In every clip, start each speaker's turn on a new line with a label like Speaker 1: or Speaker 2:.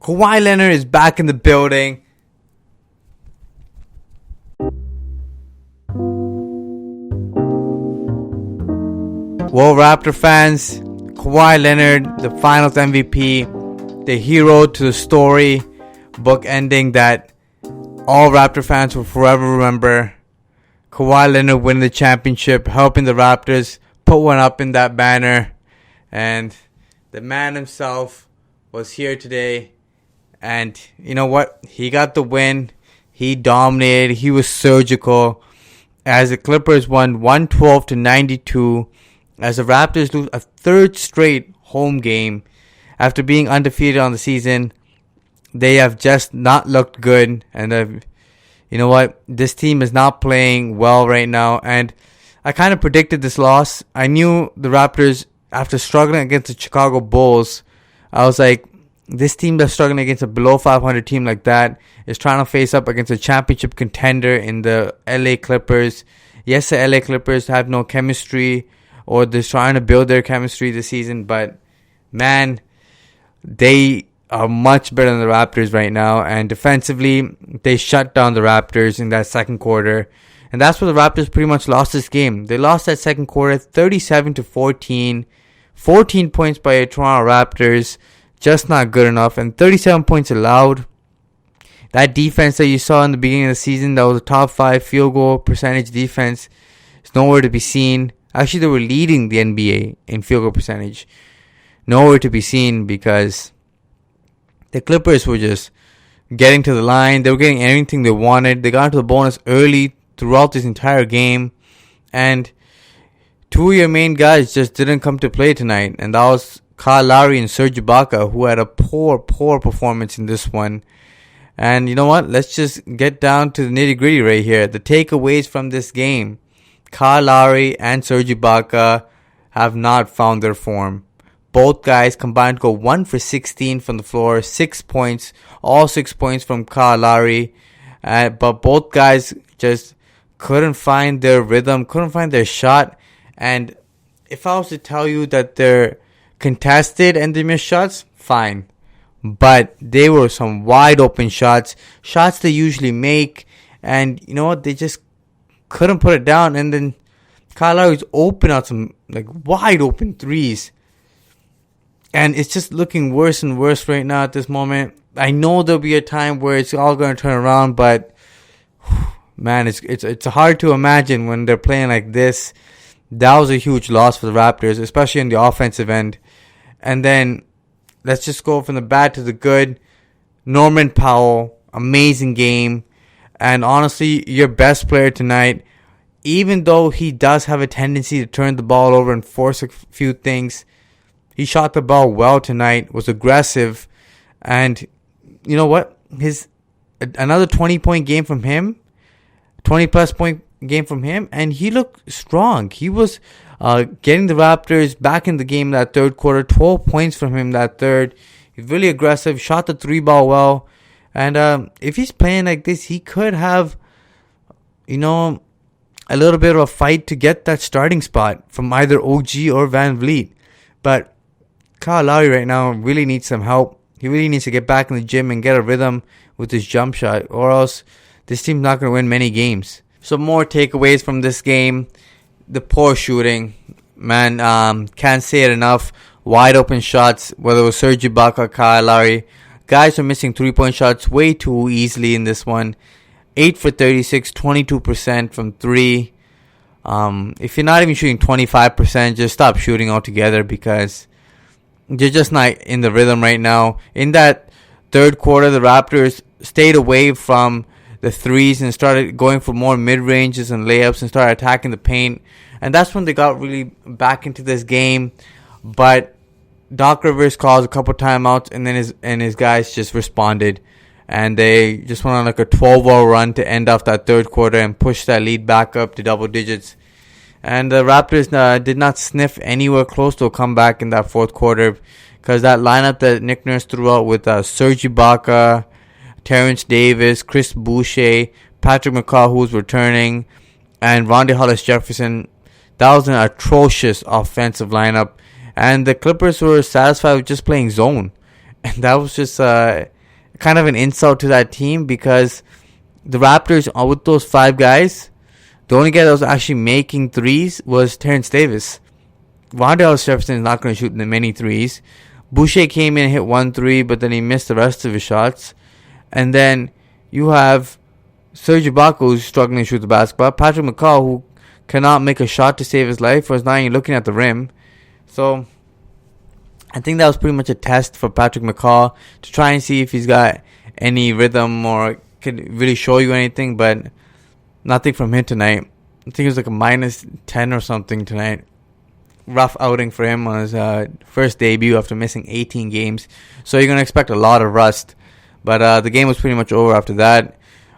Speaker 1: Kawhi Leonard is back in the building. Well, Raptor fans, Kawhi Leonard, the Finals MVP, the hero to the story, book ending that all Raptor fans will forever remember. Kawhi Leonard winning the championship, helping the Raptors put one up in that banner. And the man himself was here today. And you know what? He got the win. He dominated. He was surgical. As the Clippers won 112-92. As the Raptors lose a third straight home game. After being undefeated on the season, they have just not looked good. And you know what? This team is not playing well right now. And I kind of predicted this loss. I knew the Raptors, after struggling against the Chicago Bulls, I was like, this team that's struggling against a below 500 team like that is trying to face up against a championship contender in the LA Clippers. Yes, the LA Clippers have no chemistry, or they're trying to build their chemistry this season, but man, they are much better than the Raptors right now. And defensively, they shut down the Raptors in that second quarter. And that's where the Raptors pretty much lost this game. They lost that second quarter 37-14. 14 points by the Toronto Raptors. Just not good enough. And 37 points allowed. That defense that you saw in the beginning of the season, that was a top 5 field goal percentage defense, is nowhere to be seen. Actually, they were leading the NBA in field goal percentage. Nowhere to be seen because the Clippers were just getting to the line. They were getting anything they wanted. They got into the bonus early throughout this entire game. And two of your main guys just didn't come to play tonight. And that was Kyle Lowry and Serge Ibaka, who had a poor performance in this one. And you know what? Let's just get down to the nitty-gritty right here. The takeaways from this game. Kyle Lowry and Serge Ibaka have not found their form. Both guys combined to go 1 for 16 from the floor. 6 points. All 6 points from Kyle Lowry. But both guys just couldn't find their rhythm. Couldn't find their shot. And if I was to tell you that they're contested and they missed shots, fine. But they were some wide open shots. Shots they usually make. And you know what? They just couldn't put it down. And then Kyle Lowry's open out some like wide open threes. And it's just looking worse and worse right now at this moment. I know there'll be a time where it's all going to turn around, but man, it's hard to imagine when they're playing like this. That was a huge loss for the Raptors, especially in the offensive end. And then let's just go from the bad to the good. Norman Powell, amazing game. And honestly, your best player tonight, even though he does have a tendency to turn the ball over and force a few things, he shot the ball well tonight, was aggressive, and you know what? Another 20-point game from him, 20-plus point game from him, and he looked strong. He was getting the Raptors back in the game that third quarter. 12 points from him that third. He's really aggressive, shot the 3-ball well, and if he's playing like this, he could have, you know, a little bit of a fight to get that starting spot from either OG or Van Vliet. But Kyle Lowry right now really needs some help. He really needs to get back in the gym and get a rhythm with his jump shot, or else this team's not going to win many games. So more takeaways from this game. The poor shooting. Man, can't say it enough. Wide open shots, whether it was Serge Ibaka or Kyle Lowry. Guys are missing 3-point shots way too easily in this one. 8 for 36, 22% from 3. If you're not even shooting 25%, just stop shooting altogether because you're just not in the rhythm right now. In that third quarter, the Raptors stayed away from the threes and started going for more mid-ranges and layups and started attacking the paint. And that's when they got really back into this game. But Doc Rivers calls a couple timeouts, and then his guys just responded. And they just went on like a 12-0 run to end off that third quarter and push that lead back up to double digits. And the Raptors did not sniff anywhere close to a comeback in that fourth quarter because that lineup that Nick Nurse threw out with Serge Ibaka, Terrence Davis, Chris Boucher, Patrick McCaw, who's returning, and Rondae Hollis-Jefferson, that was an atrocious offensive lineup. And the Clippers were satisfied with just playing zone. And that was just kind of an insult to that team, because the Raptors, with those 5 guys, the only guy that was actually making threes was Terrence Davis. Wandale Jefferson is not going to shoot many threes. Boucher came in and hit 1 3, but then he missed the rest of his shots. And then you have Serge Ibaka, who's struggling to shoot the basketball. Patrick McCaw, who cannot make a shot to save his life, or is not even looking at the rim. So I think that was pretty much a test for Patrick McCaw to try and see if he's got any rhythm or can really show you anything, but nothing from him tonight. I think it was like a minus 10 or something tonight. Rough outing for him on his first debut after missing 18 games. So you're going to expect a lot of rust. But the game was pretty much over after that.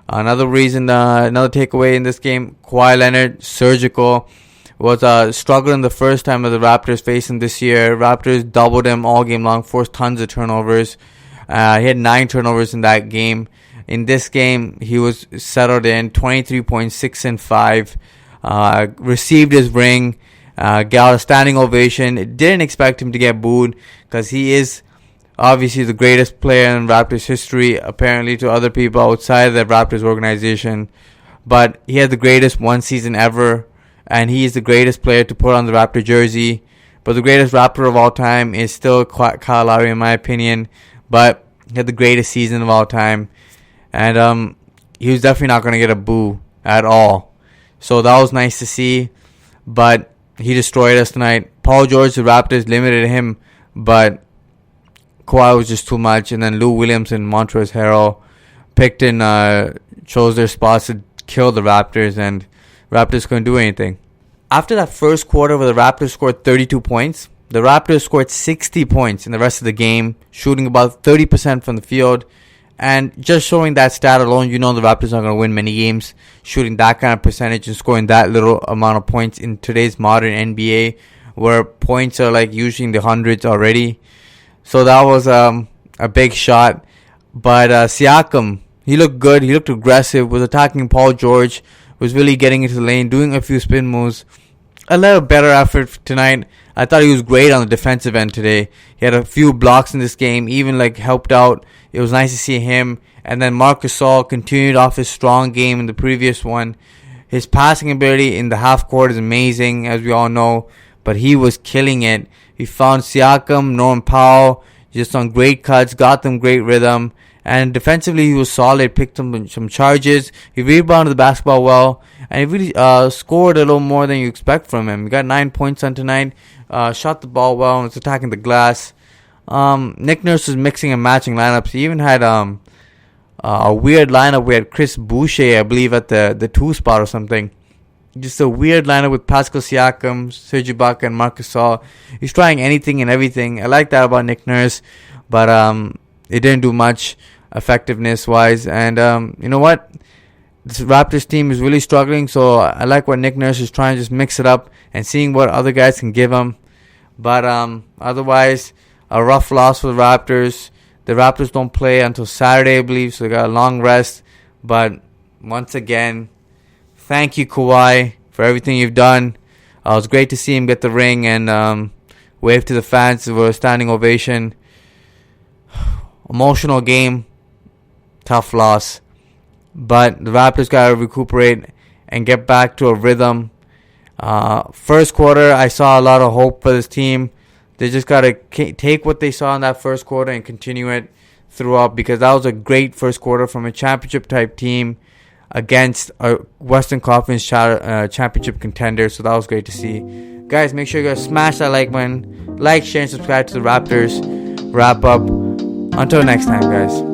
Speaker 1: Another takeaway in this game, Kawhi Leonard, surgical, was struggling the first time that the Raptors faced him this year. Raptors doubled him all game long, forced tons of turnovers. He had 9 turnovers in that game. In this game, he was settled in, 23.6 and 5. Received his ring. Got a standing ovation. Didn't expect him to get booed, because he is obviously the greatest player in Raptors history, apparently to other people outside of the Raptors organization. But he had the greatest one season ever, and he is the greatest player to put on the Raptor jersey. But the greatest Raptor of all time is still Kyle Lowry, in my opinion. But he had the greatest season of all time. And he was definitely not going to get a boo at all. So that was nice to see. But he destroyed us tonight. Paul George, the Raptors, limited him, but Kawhi was just too much. And then Lou Williams and Montrezl Harrell picked and chose their spots to kill the Raptors, and Raptors couldn't do anything. After that first quarter where the Raptors scored 32 points, the Raptors scored 60 points in the rest of the game, shooting about 30% from the field. And just showing that stat alone, you know the Raptors are going to win many games, shooting that kind of percentage and scoring that little amount of points in today's modern NBA, where points are like usually in the hundreds already. So that was a big shot. But Siakam, he looked good. He looked aggressive, was attacking Paul George, was really getting into the lane, doing a few spin moves. A little better effort tonight. I thought he was great on the defensive end today. He had a few blocks in this game, even helped out. It was nice to see him. And then Marc Gasol continued off his strong game in the previous one. His passing ability in the half court is amazing, as we all know. But he was killing it. He found Siakam, Norman Powell, just on great cuts, got them great rhythm. And defensively, he was solid, picked up some charges. He rebounded the basketball well. And he really scored a little more than you expect from him. He got 9 points on tonight. Shot the ball well and was attacking the glass. Nick Nurse was mixing and matching lineups. He even had a weird lineup. We had Chris Boucher, I believe, at the 2 spot or something. Just a weird lineup with Pascal Siakam, Serge Ibaka, and Marc Gasol. He's trying anything and everything. I like that about Nick Nurse. But it didn't do much effectiveness-wise. And you know what? This Raptors team is really struggling. So I like what Nick Nurse is trying to just mix it up and seeing what other guys can give him. But otherwise, a rough loss for the Raptors. The Raptors don't play until Saturday, I believe, so they got a long rest. But once again, thank you, Kawhi, for everything you've done. It was great to see him get the ring and wave to the fans for a standing ovation. Emotional game. Tough loss. But the Raptors got to recuperate and get back to a rhythm. First quarter, I saw a lot of hope for this team. They just got to take what they saw in that first quarter and continue it throughout, because that was a great first quarter from a championship-type team against a Western Conference championship contender. So that was great to see. Guys, make sure you guys smash that like button. Like, share, and subscribe to the Raptors Wrap Up. Until next time, guys.